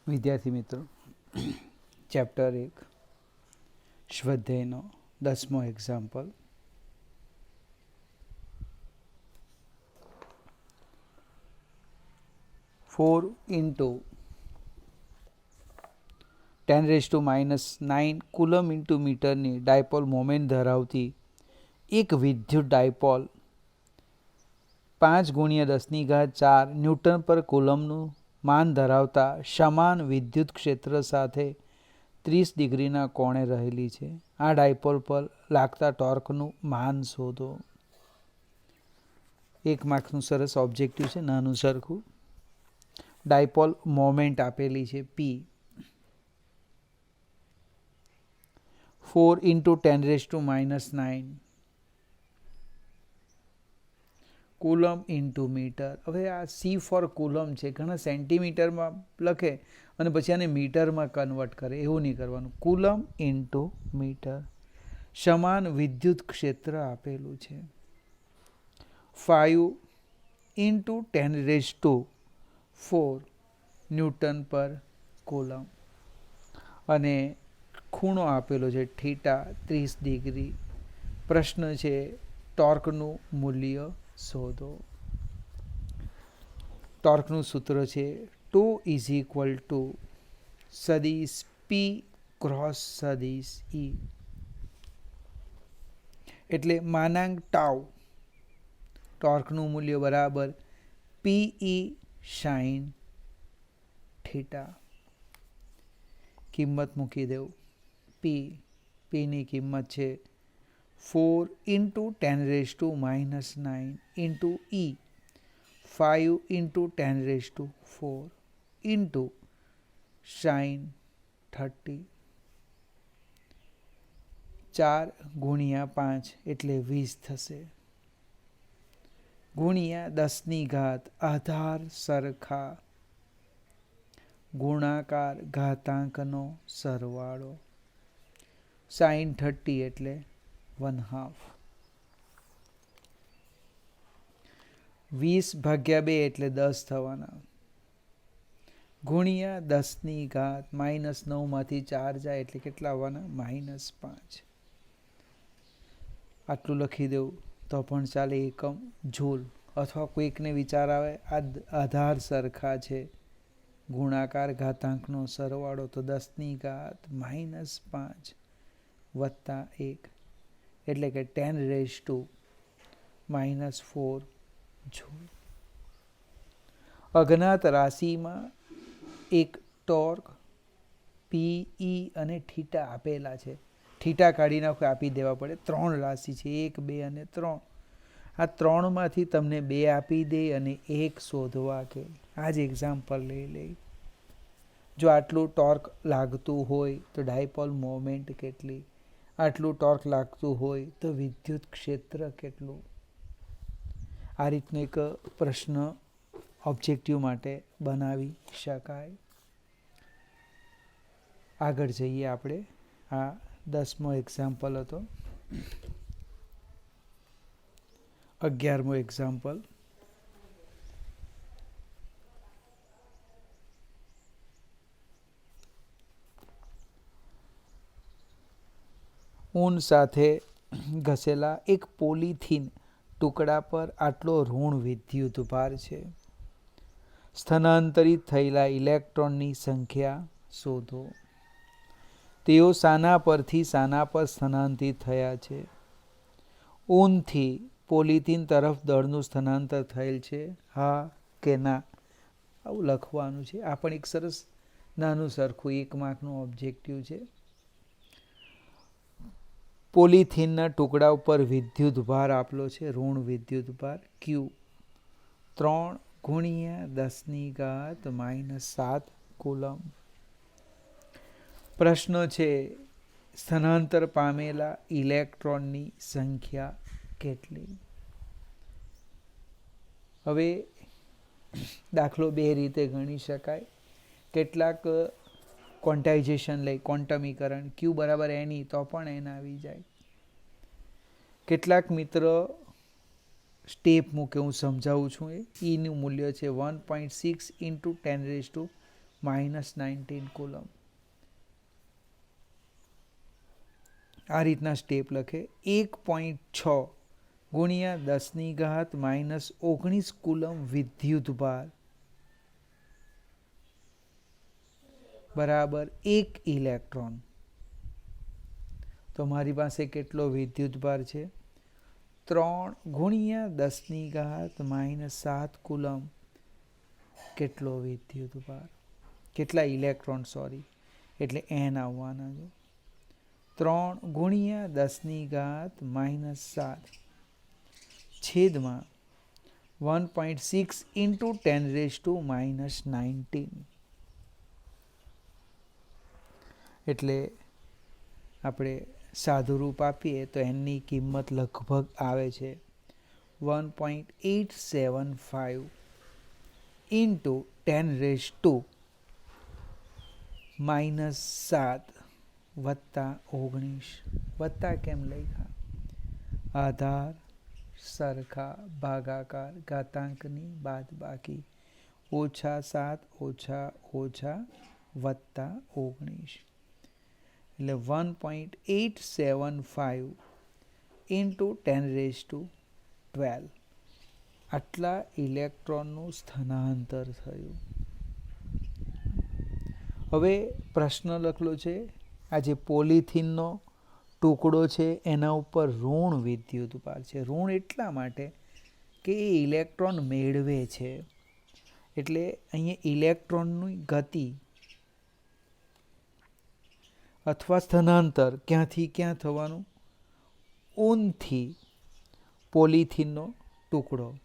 વિદ્યાર્થી મિત્રો, ચેપ્ટર 1 સ્વાધ્યાયનો 10મો એક્ઝામ્પલ. 4 into 10⁻⁹ કુલમ ઇન્ટુ મીટરની ડાયપોલ મોમેન્ટ ધરાવતી એક વિદ્યુત ડાયપોલ 5×10⁴ ન્યૂટન પર કુલમનું માન ધરાવતા સમાન વિદ્યુત ક્ષેત્ર સાથે 30 ડિગ્રીના કોણે રહેલી છે. આ ડાયપોલ પર લાગતા ટોર્કનું માન શોધો. 1 માર્કનું સરસ ઓબ્જેક્ટિવ છે, નાનું સરખું. ડાયપોલ મોમેન્ટ આપેલી છે P. 4 × 10⁻⁹ coulomb into metre. હવે આ C ફોર કુલમ છે, ઘણા સેન્ટીમીટરમાં લખે અને પછી આને મીટરમાં કન્વર્ટ કરે, એવું નહીં કરવાનું. Coulomb into metre. સમાન વિદ્યુત ક્ષેત્ર આપેલું છે 5 × 10⁴ ન્યૂટન પર કુલમ અને ખૂણો આપેલો છે થીટા 30 ડિગ્રી. પ્રશ્ન છે ટોર્કનું મૂલ્ય શોધો. ટોર્કનું સૂત્ર છે 2 = સદિશ P ક્રોસ સદિશ E, એટલે માનાંક ટાઉ. ટોર્કનું મૂલ્ય બરાબર PE sin થીટા. કિંમત મૂકી દેવું. Pની કિંમત છે 4 × 10⁻⁹ ઇન્ટુ E, 5 × 10⁴ ઇન્ટુ sin 30. 4 × 5 એટલે 20 થશે. ગુણ્યા 10⁻, આધાર સરખા, ગુણાકાર ઘાતાંકનો સરવાળો. sin 30 એટલે 1/2. 20/2 એટલે 10 થવાના. ગુણ્યા 10⁻, -9 માંથી 4 જાય એટલે કેટલા આવવાના? -5. આટલું લખી દેવું તો પણ ચાલે. એકમ જૂલ. અથવા કોઈકને વિચાર આવે આધાર સરખા છે, ગુણાકાર ઘાતાંકનો સરવાળો, તો 10⁻, -5 વત્તા 1 એટલે કે 10⁻⁴ જૂલ. અજ્ઞાત રાશિમાં એક ટોર્ક PE અને થીટા આપેલા છે. થીટા કાઢી નાખો, આપી દેવા પડે. 3 રાશિ છે, 1, 2 અને 3. આ 3માંથી તમને 2 આપી દે અને 1 શોધવા કે. આ જ એક્ઝામ્પલ લઈ લઈ. જો આટલું ટોર્ક લાગતું હોય તો ડાયપોલ મોમેન્ટ કેટલી, આટલું ટોર્ક લાગતું હોય તો વિદ્યુત ક્ષેત્ર કેટલું. આ રીતનો એક પ્રશ્ન ઓબ્જેક્ટિવ માટે બનાવી શકાય. આગળ જઈએ આપણે. આ 10મો એક્ઝામ્પલ હતો. 11મો એક્ઝામ્પલ. ઊન સાથે ઘસેલા એક પોલિથીન ટુકડા પર આટલો ઋણ વિદ્યુત ભાર છે. સ્થાનાંતરિત થયેલા ઇલેક્ટ્રોનની સંખ્યા શોધો. તેઓ શાના પરથી શાના પર સ્થાનાંતરિત થયા છે? ઊનથી પોલિથીન તરફ દળનું સ્થાનાંતર થયેલ છે, હા કે ના? આવું લખવાનું છે. આ પણ એક સરસ નાનું સરખું 1 માર્કનું ઓબ્જેક્ટિવ છે. પોલિથીનના ટુકડા ઉપર વિદ્યુત ભાર આપેલો છે, ઋણ વિદ્યુત ભાર Q. 3 × 10⁻⁷ કુલમ. પ્રશ્ન છે સ્થાનાંતર પામેલા ઇલેક્ટ્રોનની સંખ્યા કેટલી? હવે દાખલો 2 રીતે ગણી શકાય. કેટલાક ક્વોન્ટાઇઝેશન લઈ, ક્વોન્ટમીકરણ, Q બરાબર NE તો પણ N આવી જાય. કેટલાક મિત્ર સ્ટેપ મૂકે, હું સમજાવું છું. E નું મૂલ્ય છે 1.6 × 10⁻⁴ -19 કુલમ. આ રીતના સ્ટેપ લખે. 1.6 ગુણ્યા 10⁻⁻19 કુલમ વિદ્યુત ભાર બરાબર 1 ઇલેક્ટ્રોન. તો મારી પાસે કેટલો વિદ્યુત ભાર છે? 3 ગુણ્યા 10⁻⁷ કુલમ. કેટલો વિદ્યુત ભાર? કેટલા ઇલેક્ટ્રોન? સોરી, એટલે n આવવાના છે. 3 ગુણ્યા 10⁻⁷ છેદમાં 1.6 ઇન્ટુ 10⁻⁻19. એટલે આપણે સાદું રૂપ આપીએ તો એની કિંમત લગભગ આવે છે 1.875 ઇન્ટુ 10⁻⁻7 વત્તા 19. વત્તા કેમ લખ્યા? આધાર સરખા ભાગાકાર ઘાતાંકની બાદબાકી -7 -ઓછા વત્તા 19. એટલે 1.875 ઇન્ટુ 10⁻12 આટલા ઇલેક્ટ્રોનનું સ્થાનાંતર થયું. હવે પ્રશ્ન લખેલો છે, આ જે પોલિથીનનો ટુકડો છે એના ઉપર ઋણ વિદ્યુત ભાર છે. ઋણ એટલા માટે કે એ ઇલેક્ટ્રોન મેળવે છે. એટલે અહીંયા ઇલેક્ટ્રોનની ગતિ અથવા સ્થાનાંતર ક્યાંથી ક્યાં થવાનું? ઊનથી પોલિથીનનો ટુકડો,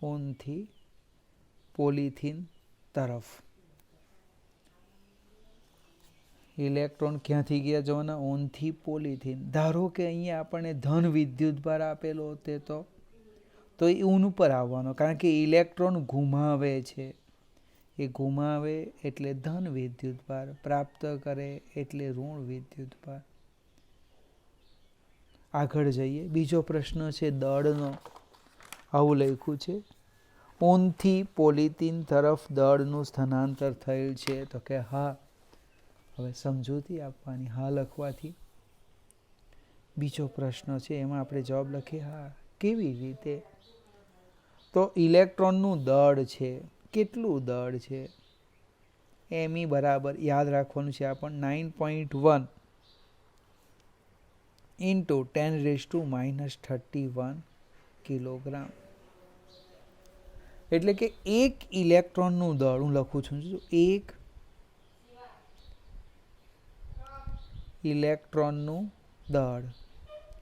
ઊનથી પોલિથીન તરફ. ઇલેક્ટ્રોન ક્યાંથી ગયા જવાના? ઊનથી પોલિથીન. ધારો કે અહીંયા આપણને ધન વિદ્યુત ભાર આપેલો હોતે તો એ ઊન ઉપર આવવાનો, કારણ કે ઇલેક્ટ્રોન ઘુમાવે છે. એ ઘુમાવે એટલે ધન વિદ્યુત ભાર, પ્રાપ્ત કરે એટલે ઋણ વિદ્યુત ભાર. આગળ જઈએ. બીજો પ્રશ્ન છે દળનો. આવું લખ્યું છે, ઊનથી પોલિથીન તરફ દળનું સ્થાનાંતર થયેલ છે. તો કે હા. હવે સમજૂતી આપવાની, હા લખવાથી. બીજો પ્રશ્ન છે એમાં આપણે જવાબ લખીએ હા. કેવી રીતે? તો ઇલેક્ટ્રોનનું દળ છે. કેટલું દળ છે? એમી બરાબર યાદ રાખવાનું છે આપણને 9.1 ઇન્ટુ 10⁻⁻31 કિલોગ્રામ. એટલે કે એક ઇલેક્ટ્રોનનું દળ, હું લખું છું, એક ઇલેક્ટ્રોનનું દળ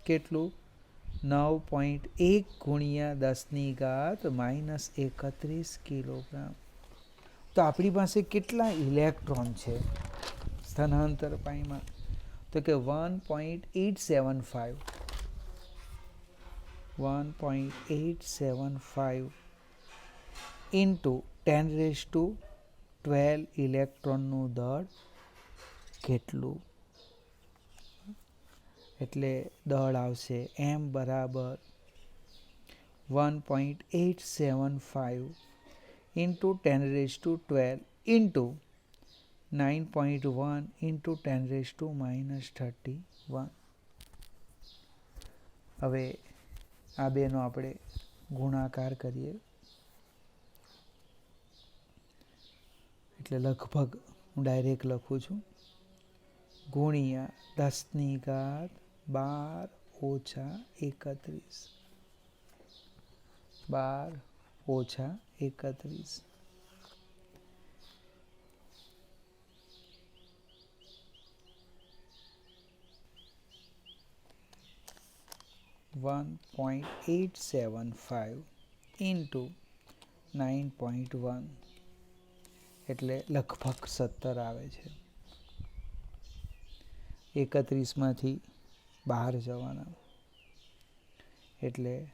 કેટલું? 9.1 ગુણ્યા 10⁻⁻31 કિલોગ્રામ. તો આપણી પાસે કેટલા ઇલેક્ટ્રોન છે સ્થાનાંતર પાઈમાં? તો કે 1.875 ઇન્ટુ 10⁻12 ઇલેક્ટ્રોનનું દળ કેટલું? એટલે દળ આવશે m બરાબર 1.875 ઇન્ટુ 10⁻12 ઇન્ટુ 9.1 ઇન્ટુ 10⁻31. હવે આ બેનો આપણે ગુણાકાર કરીએ. એટલે લગભગ હું ડાયરેક્ટ લખું છું, ગુણ્યા 10⁻12 -31 1.875 ઇન્ટુ 9.1 એટલે લગભગ 17 આવે છે. 31માંથી બહાર જવાના એટલે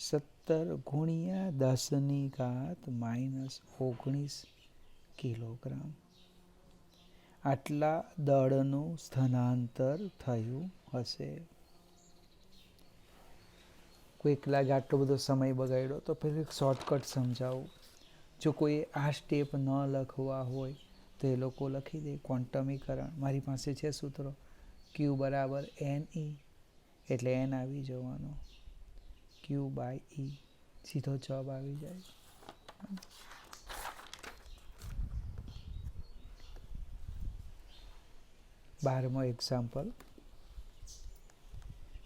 17 ગુણ્યા 10⁻⁻19 કિલોગ્રામ. આટલા દળનું સ્થાનાંતર થયું હશે. કોઈક લાગે આટલો બધો સમય બગાડ્યો, તો પહેલાં એક શોર્ટકટ સમજાવું. જો કોઈ આ સ્ટેપ ન લખવા હોય તો એ લોકો લખી દે ક્વોન્ટમીકરણ. મારી પાસે છે સૂત્ર Q બરાબર NE, એટલે N આવી જવાનો, Q/E, સીધો જવાબ આવી જાય. 12મો એક્ઝામ્પલ,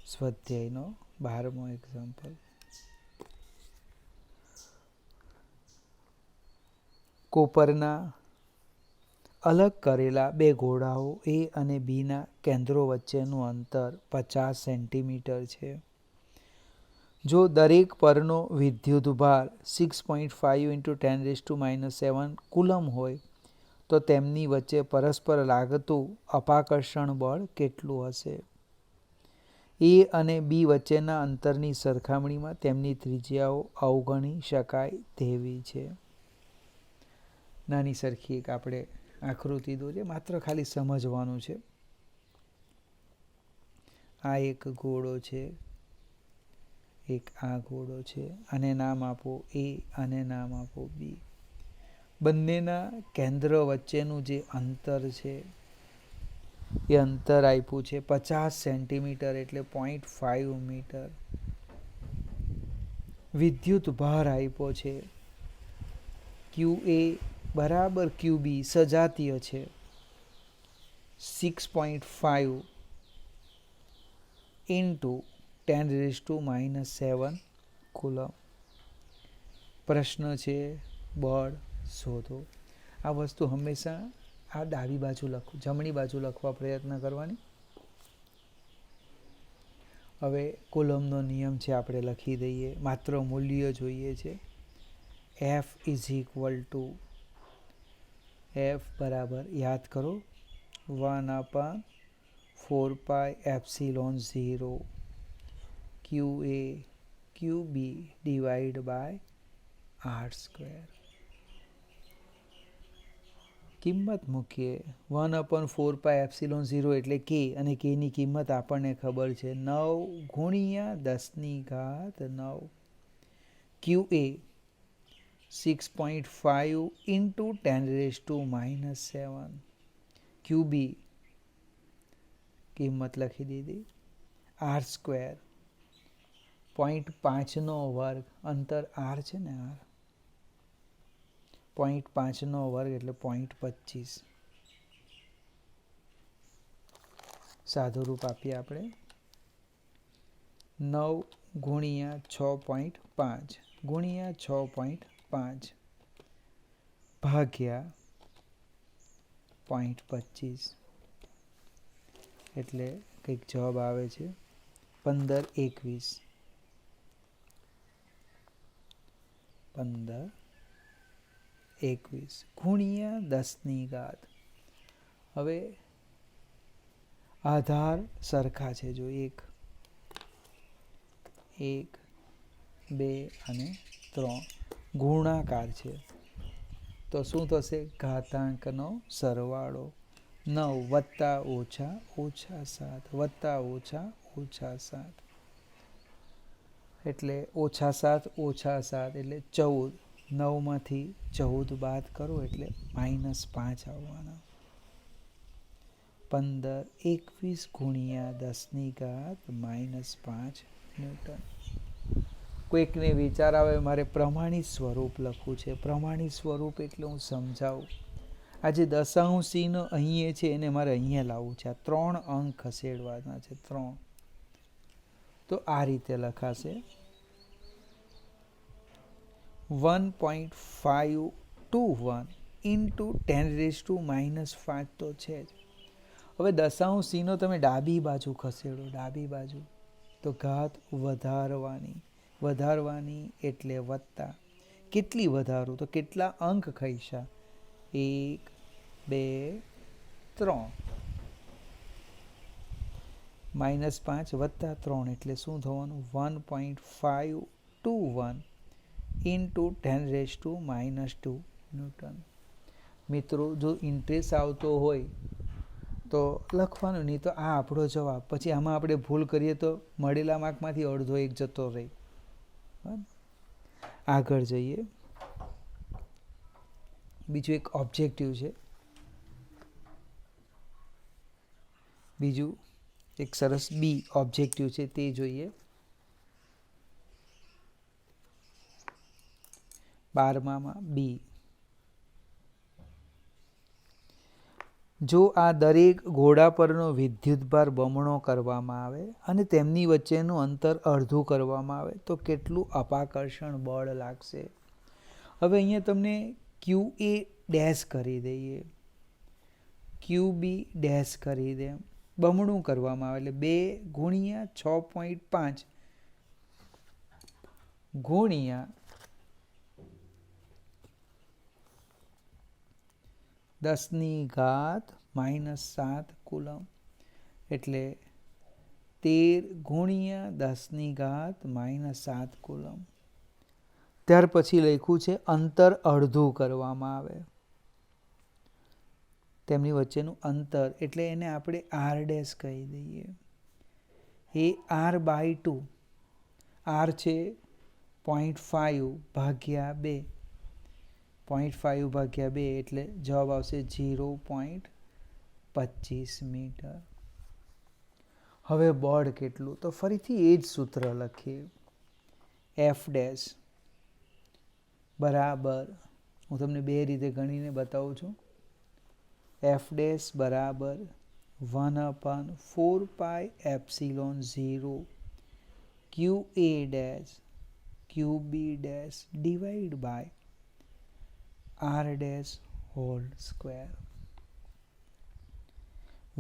સ્વાધ્યાયનો 12મો એક્ઝામ્પલ. કોપરના અલગ કરેલા બે ગોળાઓ A અને B ના કેન્દ્રો વચ્ચેનું અંતર 50 સેન્ટીમીટર છે. જો દરેક પરનો વિદ્યુતભાર 6.5 × 10⁻⁷ કુલમ હોય તો તેમની વચ્ચે પરસ્પર લાગતું અપાકર્ષણ બળ કેટલું હશે? A અને B વચ્ચેના અંતરની સરખામણીમાં તેમની ત્રિજ્યાઓ અવગણી શકાય તેવી છે. નાની સરખી એક આપણે આકૃતિ દોરીએ, માત્ર ખાલી સમજવાનું છે. આ એક ગોળો છે, એક આ ગોળો છે, અને નામ આપો A અને નામ આપો B. બંનેના કેન્દ્ર વચ્ચેનું જે અંતર છે એ અંતર આપ્યું છે 50 સેન્ટીમીટર, એટલે 0.5 મીટર. વિદ્યુત ભાર આપ્યો છે QA બરાબર QB, સજાતીય છે 6.5 × 10⁻⁷ કુલમ. પ્રશ્ન છે બળ શોધો. આ વસ્તુ હંમેશા આ ડાબી બાજુ લખવું, જમણી બાજુ લખવા પ્રયત્ન કરવાની. હવે કુલમનો નિયમ છે, આપણે લખી દઈએ, માત્ર મૂલ્ય જોઈએ છે. F બરાબર યાદ કરો 1/4πε0 QA QB /r². કિંમત મૂકીએ. 1/4πε0 એટલે K, અને K ની કિંમત આપણને ખબર છે 9 × 10⁹ QA 6.5 × 10⁻⁷, QB કિંમત લખી દીધી r², 0.5નો વર્ગ, અંતર r છે ને, r 0.5નો વર્ગ એટલે 0.25. સાદું રૂપ આપીએ આપણે 9 × 6.5 × 6.5 ભાગ્યા 0.25, એટલે કંઈક જવાબ આવે છે 1521. 1521 × 10⁻. હવે આધાર સરખા છે, જો 1 2 અને 3 ગુણાકાર છે તો શું થશે? ઘાતાંકનો સરવાળો 9 + -7 એટલે -7 એટલે 14. 9માંથી 14 બાદ કરો એટલે -5 આવવાના. 1521 × 10⁻⁻5 ન્યૂટન. કોઈકને વિચાર આવે મારે પ્રમાણિત સ્વરૂપ લખવું છે. પ્રમાણિત સ્વરૂપ એટલે હું સમજાવું. આ જે દશાંશ ચિહ્ન અહીંયા છે એને મારે અહીંયા લાવવું છે. આ 3 અંક ખસેડવાના છે, 3. તો આ રીતે લખાશે 1.521 × 10⁻⁵ તો છે જ. હવે દશાંશ ચિહ્નો તમે ડાબી બાજુ ખસેડો, ડાબી બાજુ, તો ઘાત વધારવાની એટલે વત્તા. કેટલી વધારું? તો કેટલા અંક ખસ્યા? 1 2 3. -5 + 3 એટલે શું થવાનું? 1.521 × 10⁻² ન્યૂટન. મિત્રો, જો ઇન્ટરેસ્ટ આવતો હોય તો લખવાનું, નહીં તો આ આપણો જવાબ. પછી આમાં આપણે ભૂલ કરીએ તો મળેલા માર્કમાંથી અડધો એક જતો રહે. આગળ જઈએ. બીજું એક ઓબ્જેક્ટિવ છે, બીજું એક સરસ બી ઓબ્જેક્ટિવ છે તે જોઈએ. 12માં બી. જો આ દરેક ઘોડા પરનો વિદ્યુતભાર બમણો કરવામાં આવે અને તેમની વચ્ચેનું અંતર અડધું કરવામાં આવે તો કેટલું અપાકર્ષણ બળ લાગશે. હવે અહીંયા તમને ક્યુ એ ડેશ કરી દઈએ, ક્યુ બી ડેશ કરી દે, બમણું કરવામાં આવે એટલે 2 ગુણ્યા 6.5 ગુણ્યા 10⁻⁻7 કુલમ એટલે 13 ગુણ્યા 10⁻⁻7 કુલમ. ત્યાર પછી લખ્યું છે અંતર અડધું કરવામાં આવે, તેમની વચ્ચેનું અંતર એટલે એને આપણે આર ડેશ કહી દઈએ. એ r/2, આર છે 0.5 ભાગ્યા 2, 0.5 ભાગ્યા 2 એટલે જવાબ આવશે 0.25 મીટર. હવે બળ કેટલું, તો ફરીથી એ જ સૂત્ર લખીએ. એફ ડેશ બરાબર, હું તમને બે રીતે ગણીને બતાવું છું. એફ ડેશ બરાબર 1/4πε0 Q A dash Q B dash divide by R dash whole square.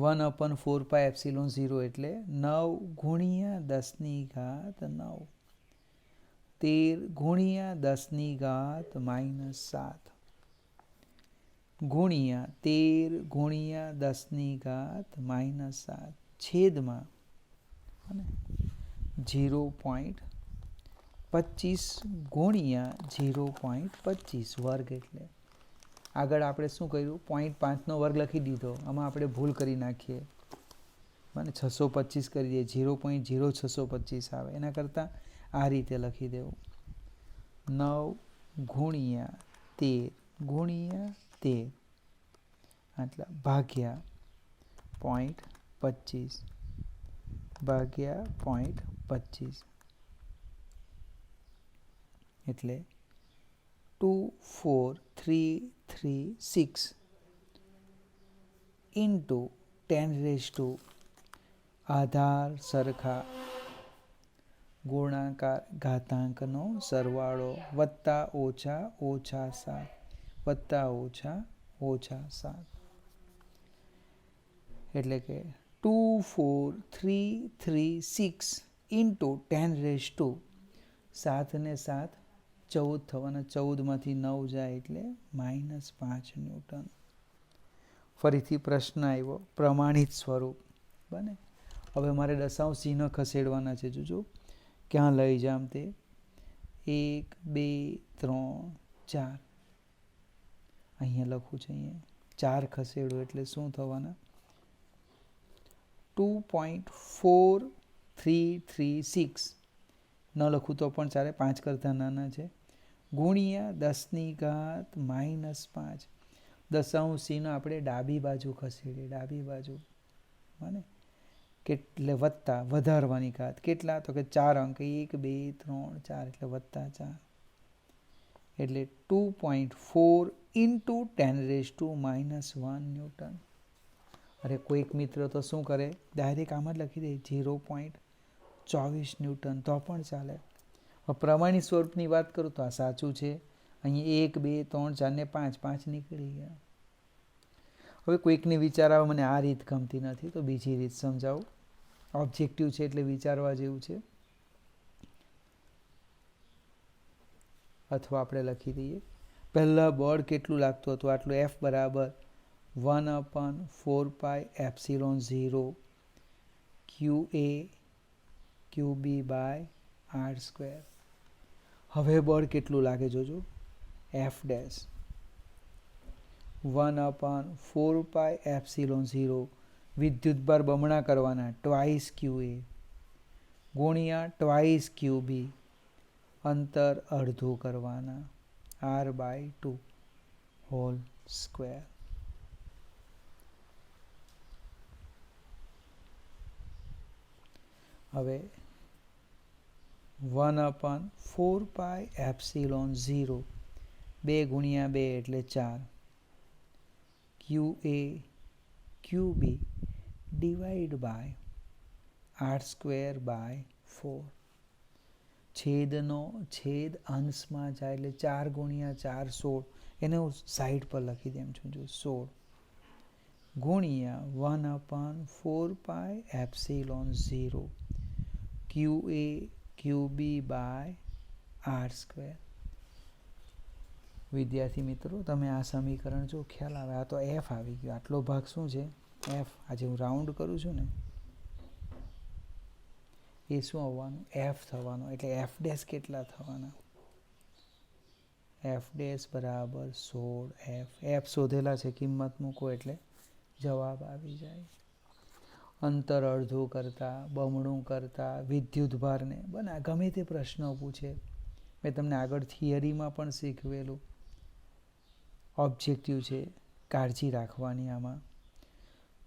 1/4πε0 એટલે 9 ગુણ્યા 10⁻9, 13 ગુણ્યા 10⁻⁻7 ગુણ્યા 13 ગુણ્યા 10⁻⁻7 છેદમાં 0.25 ગુણ્યા 0.25 વર્ગ. એટલે આગળ આપણે શું કર્યું, 0.5નો વર્ગ લખી દીધો, આમાં આપણે ભૂલ કરી નાખીએ, મને 625 કરી દઈએ, 0.0625 આવે. એના કરતાં આ રીતે લખી દેવું, 9 ગુણ્યા 13 ગુણ્યા 13 આટલા ભાગ્યા 0.25 ભાગ્યા 0.25 એટલે 24336 ઇન્ટુ 10⁻, આધાર સરખા ગુણાકાર ઘાતાંકનો સરવાળો વત્તા ઓછા ઓછા 7 વત્તા ઓછા ઓછા 7 એટલે કે 24336 ઇન્ટુ 10⁻, 7 ને 7 14 થવાના, 14માંથી 9 જાય એટલે -5 ન્યૂટન. ફરીથી પ્રશ્ન આવ્યો, પ્રમાણિત સ્વરૂપ બને. હવે મારે દશાંશ ચિહ્ન ખસેડવાના છે, જોજો ક્યાં લઈ જામ તે. 1 2 3 4 અહીંયા લખું છે, અહીંયા 4 ખસેડો એટલે શું થવાના, 2.4336 ન લખું તો પણ ચાલે, 5 કરતાં નાના છે, ગુણ્યા 10⁻⁻5. દશાંશ ચિહ્ન આપણે ડાબી બાજુ ખસેડીએ, ડાબી બાજુ બને એટલે વત્તા વધારવાની ઘાત કેટલા, તો કે 4 અંક, 1 2 3 4 એટલે વત્તા 4 એટલે 2.4 ઇન્ટુ 10⁻⁻1 ન્યૂટન. અરે કોઈક મિત્ર તો શું કરે, ડાયરેક્ટ આમ જ લખી દે 0.24 ન્યૂટન, તો પણ ચાલે. પ્રમાણિત સ્વરૂપની વાત કરું તો આ સાચું છે. અહીં 1 2 3 4 ને 5 5 નીકળી ગયા. હવે કોઈકને વિચાર આવે મને આ રીત ગમતી નથી, તો બીજી રીત સમજાવું. ઓબ્જેક્ટિવ છે એટલે વિચારવા જેવું છે. અથવા આપણે લખી દઈએ, પહેલાં બળ કેટલું લાગતું હતું, આટલું એફ બરાબર 1/4πε0 Q A Q B by R square. હવે બળ કેટલું લાગે જોજો, એફ ડેશ 1/4πε0 વિદ્યુતભાર બમણા કરવાના, ટ્વાઇસ ક્યુ એ ગુણ્યા ટ્વાઇસ ક્યુ બી, અંતર અડધું કરવાના, r/2 હોલ સ્ક્વેર. હવે 1/4πε0, 2 ગુણ્યા 2 એટલે 4, QA QB divide by r²/4. છેદનો છેદ અંશમાં જાય એટલે 4 ગુણ્યા 4 16, એને હું સાઈડ પર લખી દઉં છું, જો 16 ગુણ્યા 1/4πε0 QA QB બાય r². વિદ્યાર્થી મિત્રો, તમે આ સમીકરણ જો ખ્યાલ આવે, આ તો એફ આવી ગયો, આટલો ભાગ શું છે? એફ. આજે હું રાઉન્ડ કરું છું ને, એ શું આવવાનું? એફ થવાનું. એટલે એફ ડેશ કેટલા થવાના? એફ ડેશ બરાબર 16 એફ શોધેલા છે, કિંમત મૂકો એટલે જવાબ આવી જાય. અંતર અડધું કરતા, બમણું કરતા, વિદ્યુતભારને ગમે તે પ્રશ્નો પૂછે. મેં તમને આગળ થિયરીમાં પણ શીખવેલું. ઓબ્જેક્ટિવ છે, કાળજી રાખવાની. આમાં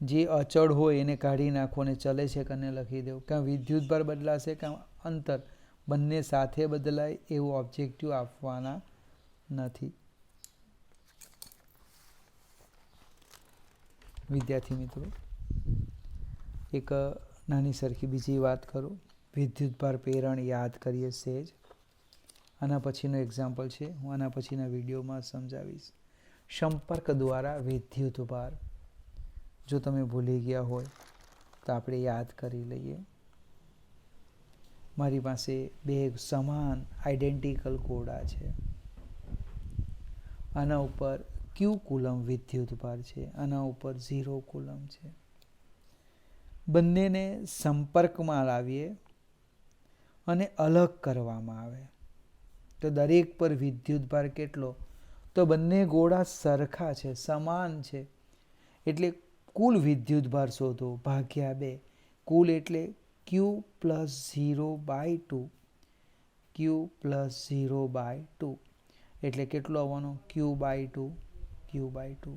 જે અચળ હોય એને કાઢી નાખો અને ચલે છે કને લખી દેવું. કાં વિદ્યુતભાર બદલાશે કાં અંતર, બંને સાથે બદલાય એવું ઓબ્જેક્ટિવ આપવાના નથી. વિદ્યાર્થી મિત્રો, એક નાની સરખી બીજી વાત કરું. વિદ્યુતભાર પ્રેરણ યાદ કરીએ સહેજ. આના પછીનો એક્ઝામ્પલ છે, હું આના પછીના વિડીયોમાં સમજાવીશ. સંપર્ક દ્વારા વિદ્યુતભાર, જો તમે ભૂલી ગયા હોય તો આપણે યાદ કરી લઈએ. મારી પાસે બે સમાન આઈડેન્ટિકલ ગોળા છે. આના ઉપર Q કુલમ વિદ્યુતભાર છે, આના ઉપર 0 કુલમ છે. બંનેને સંપર્કમાં લાવીએ અને અલગ કરવામાં આવે તો દરેક પર વિદ્યુતભાર કેટલો? તો બંને ગોળા સરખા છે, સમાન છે. એટલે કુલ વિદ્યુતભાર શોધો ભાગ્યા 2. કુલ એટલે Q પ્લસ 0/2. Q પ્લસ 0/2 એટલે કેટલો આવવાનો? Q/2. Q/2.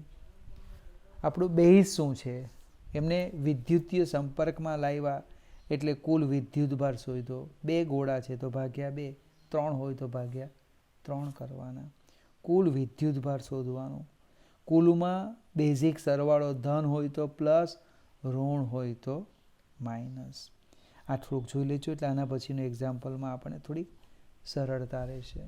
આપણું બેઝ શું છે? એમને વિદ્યુતીય સંપર્કમાં લાવ્યા એટલે કુલ વિદ્યુતભાર શોધો. 2 ગોળા છે તો ભાગ્યા 2, 3 હોય તો ભાગ્યા 3 કરવાના. કુલ વિદ્યુતભાર શોધવાનું. કુલમાં બેઝિક સરવાળો ધન હોય તો પ્લસ, ઋણ હોય તો માઇનસ. આ થોડુંક જોઈ લેજો એટલે આના પછીનું એક્ઝામ્પલમાં આપણે થોડીક સરળતા રહેશે.